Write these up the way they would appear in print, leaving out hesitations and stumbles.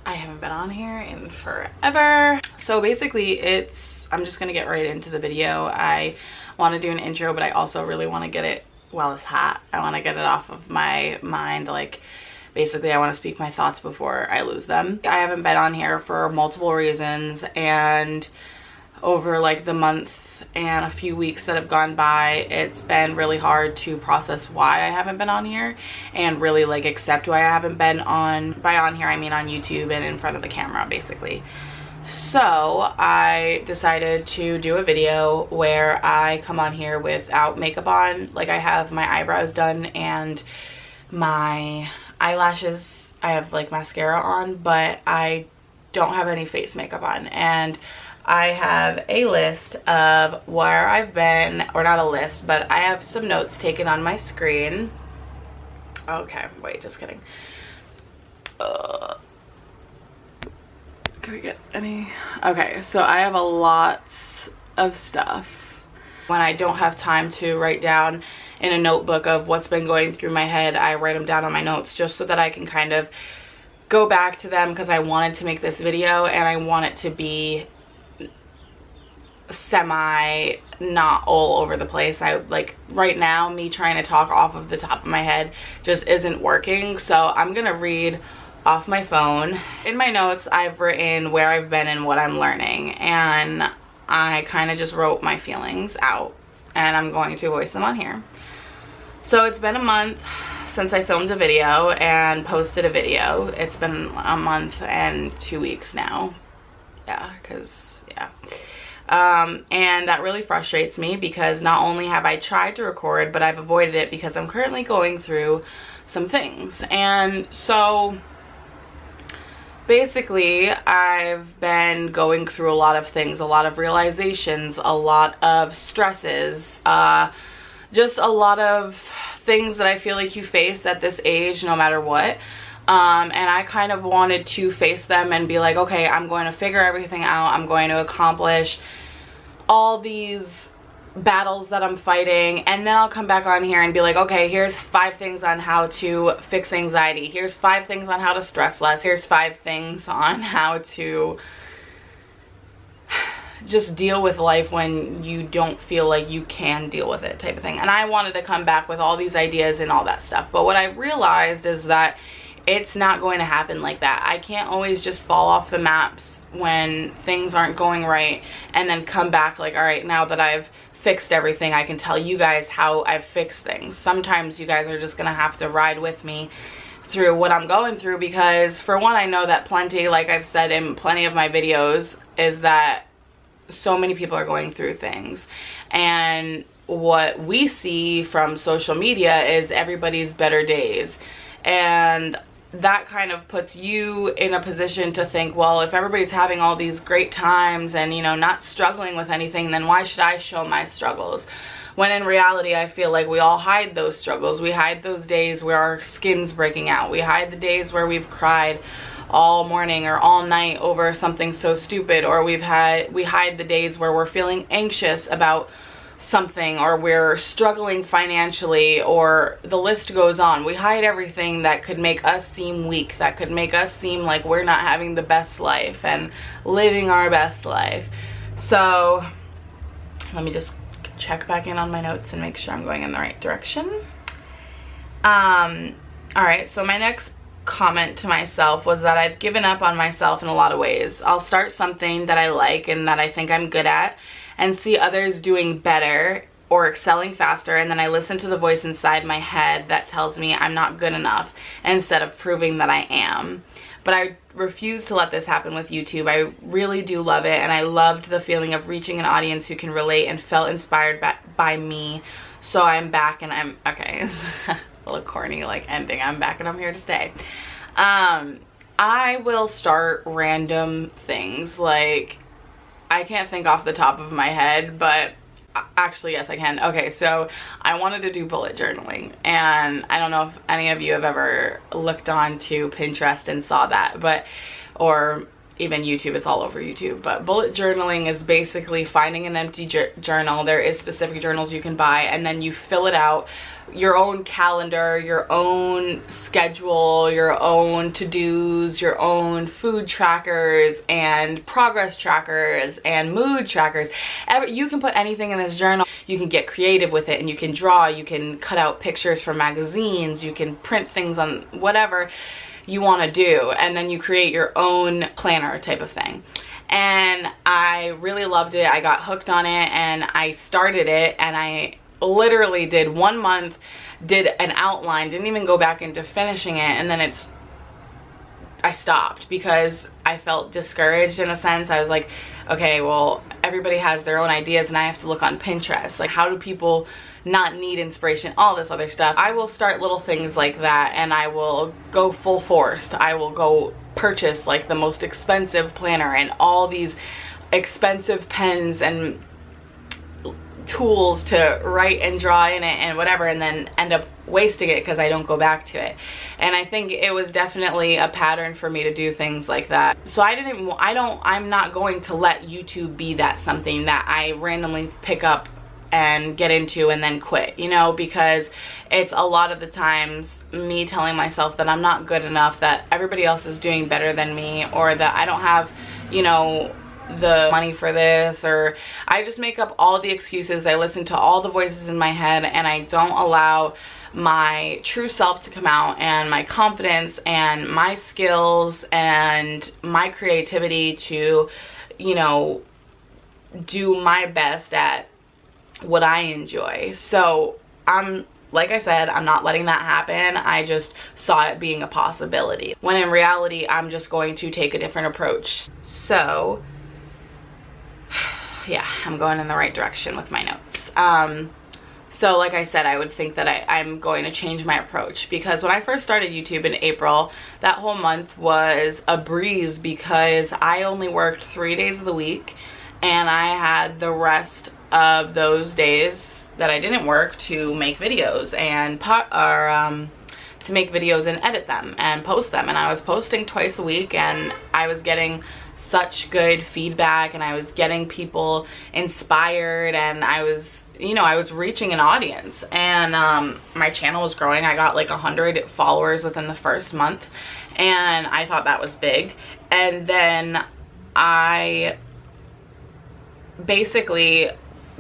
I haven't been on here in forever. So basically I'm just gonna get right into the video. I want to do an intro, but I also really want to get it while it's hot. I want to get it off of my mind. Like, basically I want to speak my thoughts before I lose them. I haven't been on here for multiple reasons, and over like the month and a few weeks that have gone by, it's been really hard to process why I haven't been on here and really like accept why I haven't been on. By on here I mean on YouTube and in front of the camera, basically. So I decided to do a video where I come on here without makeup on. Like, I have my eyebrows done and my eyelashes, I have like mascara on, but I don't have any face makeup on. And I have a list of where I've been, or not a list, but I have some notes taken on my screen. Okay, wait, just kidding. Can we get any? Okay, so I have a lot of stuff. When I don't have time to write down in a notebook of what's been going through my head, I write them down on my notes just so that I can kind of go back to them, because I wanted to make this video and I want it to be semi not all over the place. I like, right now me trying to talk off of the top of my head just isn't working, so I'm gonna read off my phone. In my notes I've written where I've been and what I'm learning, and I kind of just wrote my feelings out and I'm going to voice them on here. So it's been a month since I filmed a video and posted a video. It's been a month and 2 weeks now. Yeah, because yeah. And that really frustrates me, because not only have I tried to record, but I've avoided it because I'm currently going through some things. And so basically I've been going through a lot of things, a lot of realizations, a lot of stresses, just a lot of things that I feel like you face at this age no matter what. And I kind of wanted to face them and be like, okay, I'm going to figure everything out. I'm going to accomplish all these battles that I'm fighting, and then I'll come back on here and be like, okay, here's 5 things on how to fix anxiety. Here's 5 things on how to stress less. Here's 5 things on how to just deal with life when you don't feel like you can deal with it, type of thing. And I wanted to come back with all these ideas and all that stuff. But what I realized is that it's not going to happen like that. I can't always just fall off the maps when things aren't going right and then come back like, all right, now that I've fixed everything, I can tell you guys how I've fixed things. Sometimes you guys are just gonna have to ride with me through what I'm going through, because for one, I know that plenty, like I've said in plenty of my videos, is that so many people are going through things, and what we see from social media is everybody's better days, and that kind of puts you in a position to think, well, if everybody's having all these great times and, you know, not struggling with anything, then why should I show my struggles? When in reality, I feel like we all hide those struggles. We hide those days where our skin's breaking out. We hide the days where we've cried all morning or all night over something so stupid, or we hide the days where we're feeling anxious about something, or we're struggling financially, or the list goes on. We hide everything that could make us seem weak, that could make us seem like we're not having the best life and living our best life. So let me just check back in on my notes and make sure I'm going in the right direction. Alright, so my next comment to myself was that I've given up on myself in a lot of ways. I'll start something that I like and that I think I'm good at, and see others doing better or excelling faster, and then I listen to the voice inside my head that tells me I'm not good enough instead of proving that I am. But I refuse to let this happen with YouTube. I really do love it, and I loved the feeling of reaching an audience who can relate and felt inspired by me. So I'm back, and I'm, okay, a little corny like ending, I'm back and I'm here to stay. I will start random things, like, I can't think off the top of my head, but actually yes I can. Okay, so I wanted to do bullet journaling, and I don't know if any of you have ever looked on to Pinterest and saw that, but, or even YouTube, it's all over YouTube. But bullet journaling is basically finding an empty journal. There is specific journals you can buy, and then you fill it out your own calendar, your own schedule, your own to-dos, your own food trackers and progress trackers and mood trackers. You can put anything in this journal. You can get creative with it, and you can draw, you can cut out pictures from magazines, you can print things on whatever you want to do, and then you create your own planner type of thing. And I really loved it. I got hooked on it, and I started it, and I literally did 1 month, did an outline, didn't even go back into finishing it, and then I stopped because I felt discouraged in a sense. I was like, okay, well, everybody has their own ideas and I have to look on Pinterest. Like, how do people not need inspiration? All this other stuff. I will start little things like that, and I will go full force. I will go purchase like the most expensive planner and all these expensive pens and tools to write and draw in it and whatever, and then end up wasting it because I don't go back to it. And I think it was definitely a pattern for me to do things like that. So I'm not going to let YouTube be that something that I randomly pick up and get into and then quit, you know, because it's a lot of the times me telling myself that I'm not good enough, that everybody else is doing better than me, or that I don't have, you know, the money for this, or I just make up all the excuses. I listen to all the voices in my head, and I don't allow my true self to come out, and my confidence and my skills and my creativity to, you know, do my best at what I enjoy. So like I said, I'm not letting that happen. I just saw it being a possibility, when in reality I'm just going to take a different approach. So yeah, I'm going in the right direction with my notes. So like I said, I would think that I'm going to change my approach, because when I first started YouTube in April, that whole month was a breeze because I only worked 3 days of the week, and I had the rest of those days that I didn't work to make videos and to make videos and edit them and post them. And I was posting twice a week, and I was getting such good feedback, and I was getting people inspired, and I was, you know, I was reaching an audience, and my channel was growing. I got like 100 followers within the first month, and I thought that was big. And then I basically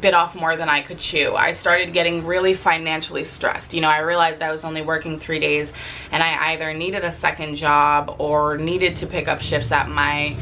bit off more than I could chew. I started getting really financially stressed. You know, I realized I was only working 3 days, and I either needed a second job or needed to pick up shifts at my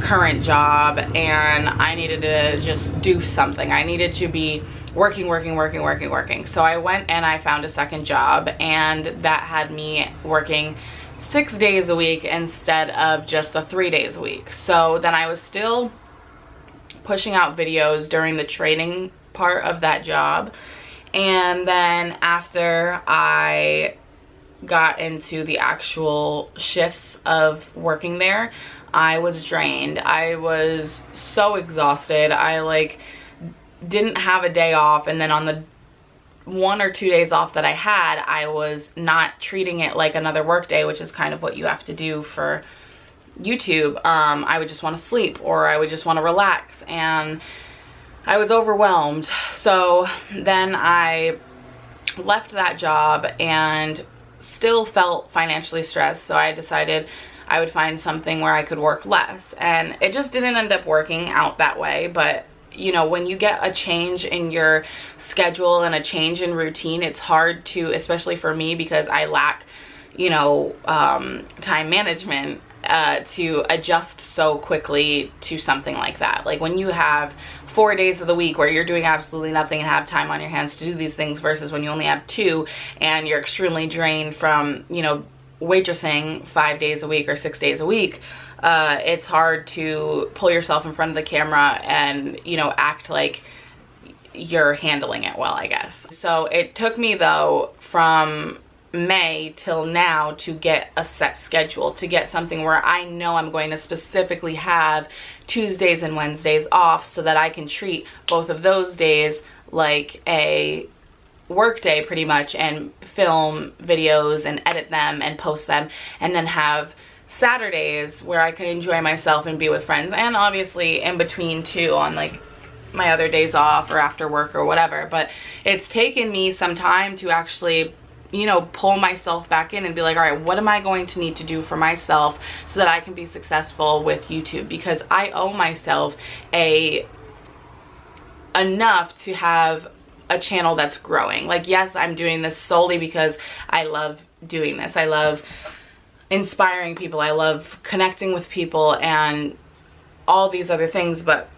current job, and I needed to just do something. I needed to be working. So I went and I found a second job, and that had me working 6 days a week instead of just the 3 days a week. So then I was still pushing out videos during the training part of that job, and then after I got into the actual shifts of working there, I was drained. I was so exhausted. I like didn't have a day off, and then on the 1 or 2 days off that I had, I was not treating it like another work day, which is kind of what you have to do for YouTube. I would just want to sleep, or I would just want to relax, and I was overwhelmed. So then I left that job and still felt financially stressed, so I decided I would find something where I could work less, and it just didn't end up working out that way. But you know, when you get a change in your schedule and a change in routine, it's hard to, especially for me, because I lack, you know, time management, to adjust so quickly to something like that. Like when you have 4 days of the week where you're doing absolutely nothing and have time on your hands to do these things, versus when you only have 2 and you're extremely drained from, you know, waitressing 5 days a week or 6 days a week, it's hard to pull yourself in front of the camera and, you know, act like you're handling it well, I guess. So it took me though from May till now to get a set schedule, to get something where I know I'm going to specifically have Tuesdays and Wednesdays off, so that I can treat both of those days like a work day pretty much, and film videos and edit them and post them, and then have Saturdays where I can enjoy myself and be with friends, and obviously in between too, on like my other days off or after work or whatever. But it's taken me some time to actually, you know, pull myself back in and be like, all right, what am I going to need to do for myself so that I can be successful with YouTube? Because I owe myself enough to have a channel that's growing. Like, yes, I'm doing this solely because I love doing this. I love inspiring people. I love connecting with people and all these other things, but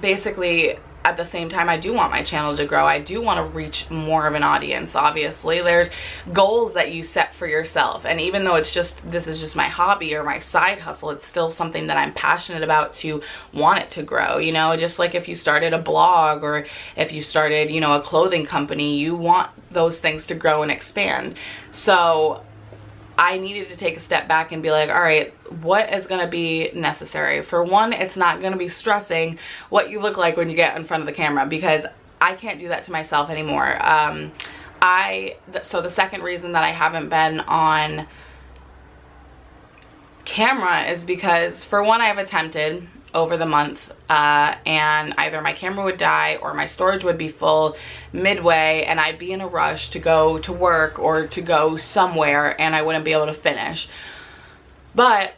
basically at the same time, I do want my channel to grow. I do want to reach more of an audience. Obviously, there's goals that you set for yourself, and even though it's just, this is just my hobby or my side hustle, it's still something that I'm passionate about to want it to grow. You know, just like if you started a blog or if you started, you know, a clothing company, you want those things to grow and expand. So I needed to take a step back and be like, all right, what is going to be necessary? For one, it's not going to be stressing what you look like when you get in front of the camera, because I can't do that to myself anymore. So the second reason that I haven't been on camera is because, for one, I've attempted over the month and either my camera would die or my storage would be full midway and I'd be in a rush to go to work or to go somewhere and I wouldn't be able to finish. But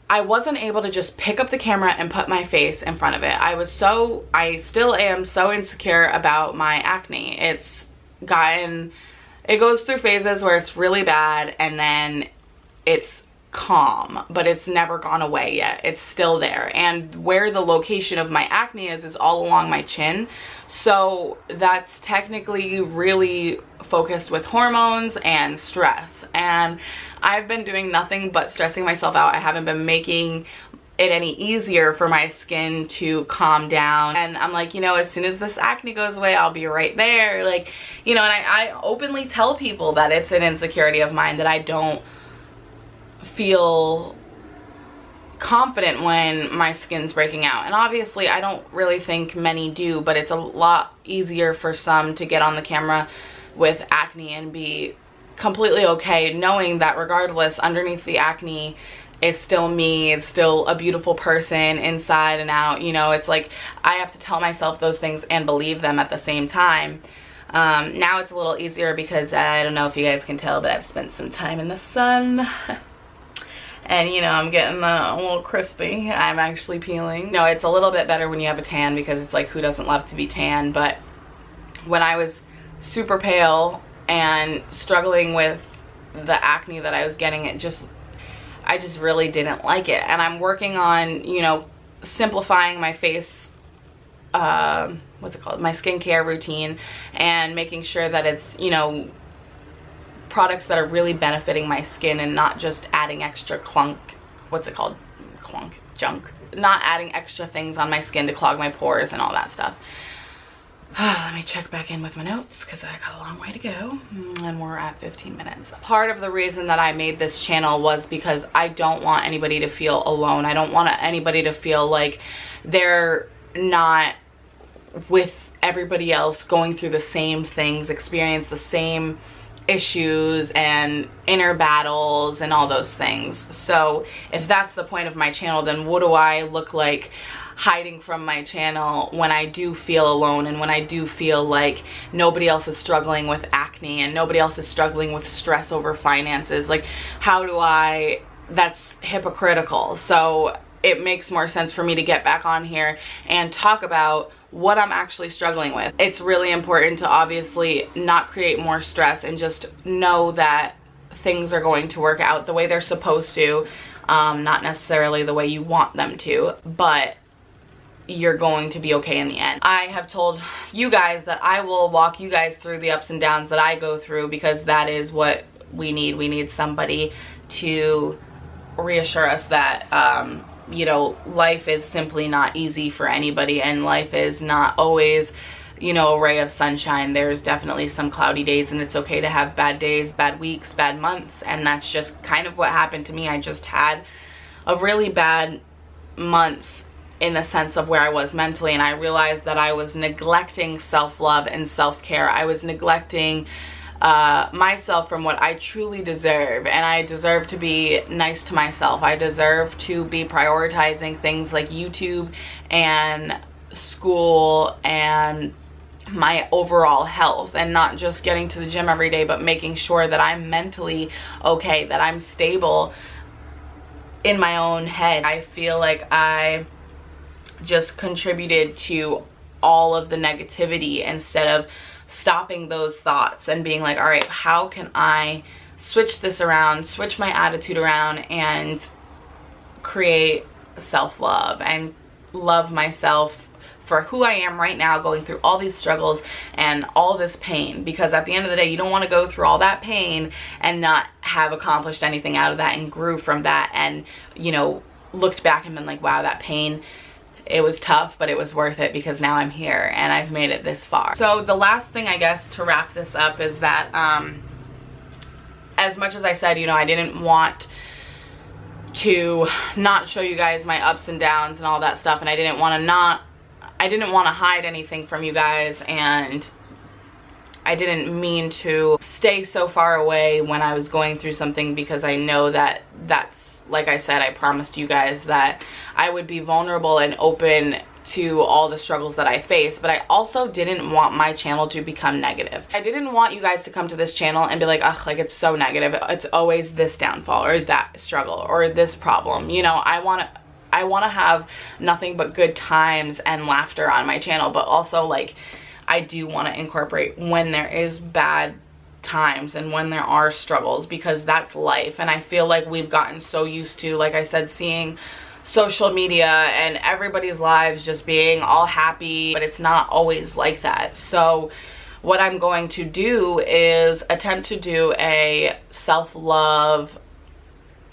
I wasn't able to just pick up the camera and put my face in front of it. I still am so insecure about my acne. It goes through phases where it's really bad and then it's calm, but it's never gone away yet. It's still there, and where the location of my acne is all along my chin, so that's technically really focused with hormones and stress, and I've been doing nothing but stressing myself out. I haven't been making it any easier for my skin to calm down, and I'm like, you know, as soon as this acne goes away, I'll be right there, like, you know. And I openly tell people that it's an insecurity of mine, that I don't feel confident when my skin's breaking out. And obviously I don't really think many do, but it's a lot easier for some to get on the camera with acne and be completely okay, knowing that regardless, underneath the acne is still me, it's still a beautiful person inside and out. You know, it's like I have to tell myself those things and believe them at the same time. Now it's a little easier because I don't know if you guys can tell, but I've spent some time in the sun. And, you know, I'm getting a little crispy. I'm actually peeling. No, it's a little bit better when you have a tan, because it's like, who doesn't love to be tan? But when I was super pale and struggling with the acne that I was getting, I just really didn't like it. And I'm working on, you know, simplifying my face, what's it called? My skincare routine, and making sure that it's, you know, products that are really benefiting my skin and not just adding extra junk. Not adding extra things on my skin to clog my pores and all that stuff. Let me check back in with my notes because I got a long way to go, and we're at 15 minutes. Part of the reason that I made this channel was because I don't want anybody to feel alone. I don't want anybody to feel like they're not with everybody else going through the same things, experience the same issues and inner battles and all those things. So if that's the point of my channel, then what do I look like hiding from my channel when I do feel alone, and when I do feel like nobody else is struggling with acne and nobody else is struggling with stress over finances? Like, that's hypocritical. So it makes more sense for me to get back on here and talk about what I'm actually struggling with. It's really important to obviously not create more stress and just know that things are going to work out the way they're supposed to, not necessarily the way you want them to, but you're going to be okay in the end. I have told you guys that I will walk you guys through the ups and downs that I go through, because that is what we need. We need somebody to reassure us that you know, life is simply not easy for anybody, and life is not always, you know, a ray of sunshine. There's definitely some cloudy days, and it's okay to have bad days, bad weeks, bad months, and that's just kind of what happened to me. I just had a really bad month in the sense of where I was mentally, and I realized that I was neglecting self-love and self-care. I was neglecting myself from what I truly deserve, and I deserve to be nice to myself. I deserve to be prioritizing things like YouTube and school and my overall health, and not just getting to the gym every day, but making sure that I'm mentally okay, that I'm stable in my own head. I feel like I just contributed to all of the negativity instead of stopping those thoughts and being like, all right, how can I switch this around, switch my attitude around, and create self-love and love myself for who I am right now, going through all these struggles and all this pain. Because at the end of the day, you don't want to go through all that pain and not have accomplished anything out of that, and grew from that, and, you know, looked back and been like, wow, that pain, it was tough, but it was worth it, because now I'm here and I've made it this far. So the last thing, I guess, to wrap this up is that as much as I said, you know, I didn't want to not show you guys my ups and downs and all that stuff, and I didn't want to hide anything from you guys, and I didn't mean to stay so far away when I was going through something, because I know that that's, like I said, I promised you guys that I would be vulnerable and open to all the struggles that I face, but I also didn't want my channel to become negative. I didn't want you guys to come to this channel and be like, ugh, like, it's so negative, it's always this downfall or that struggle or this problem. You know, I want to have nothing but good times and laughter on my channel, but also, like, I do want to incorporate when there is bad times and when there are struggles, because that's life. And I feel like we've gotten so used to, like I said, seeing social media and everybody's lives just being all happy, but it's not always like that. So what I'm going to do is attempt to do a self-love,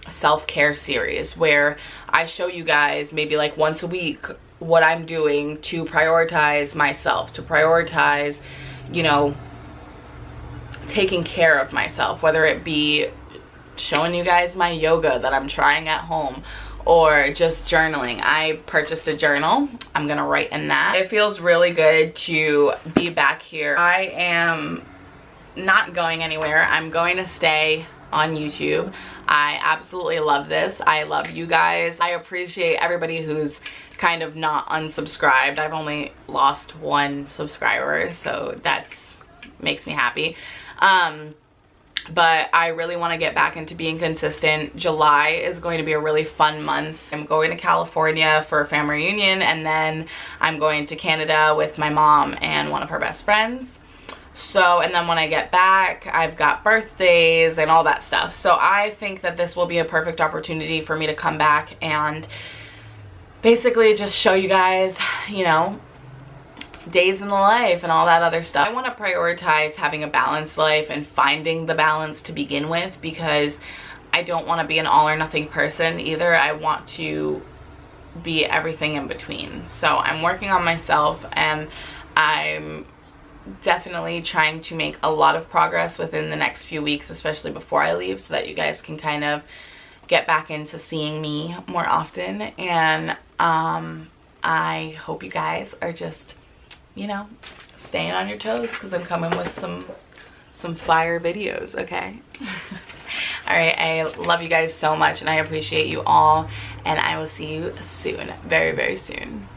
self-care series where I show you guys maybe like once a week what I'm doing to prioritize myself, to prioritize, you know, taking care of myself, whether it be showing you guys my yoga that I'm trying at home, or just journaling. I purchased a journal. I'm gonna write in that. It feels really good to be back here. I am not going anywhere. I'm going to stay on YouTube. I absolutely love this. I love you guys. I appreciate everybody who's kind of not unsubscribed. I've only lost 1 subscriber, so that's makes me happy. But I really want to get back into being consistent. July is going to be a really fun month. I'm going to California for a family reunion, and then I'm going to Canada with my mom and one of her best friends. So, and then when I get back, I've got birthdays and all that stuff. So I think that this will be a perfect opportunity for me to come back and basically just show you guys, you know, days in the life and all that other stuff. I want to prioritize having a balanced life and finding the balance to begin with, because I don't want to be an all or nothing person either. I want to be everything in between. So I'm working on myself, and I'm definitely trying to make a lot of progress within the next few weeks, especially before I leave, so that you guys can kind of get back into seeing me more often. And I hope you guys are just, you know, staying on your toes, because I'm coming with some fire videos, okay? All right, I love you guys so much, and I appreciate you all, and I will see you soon, very, very soon.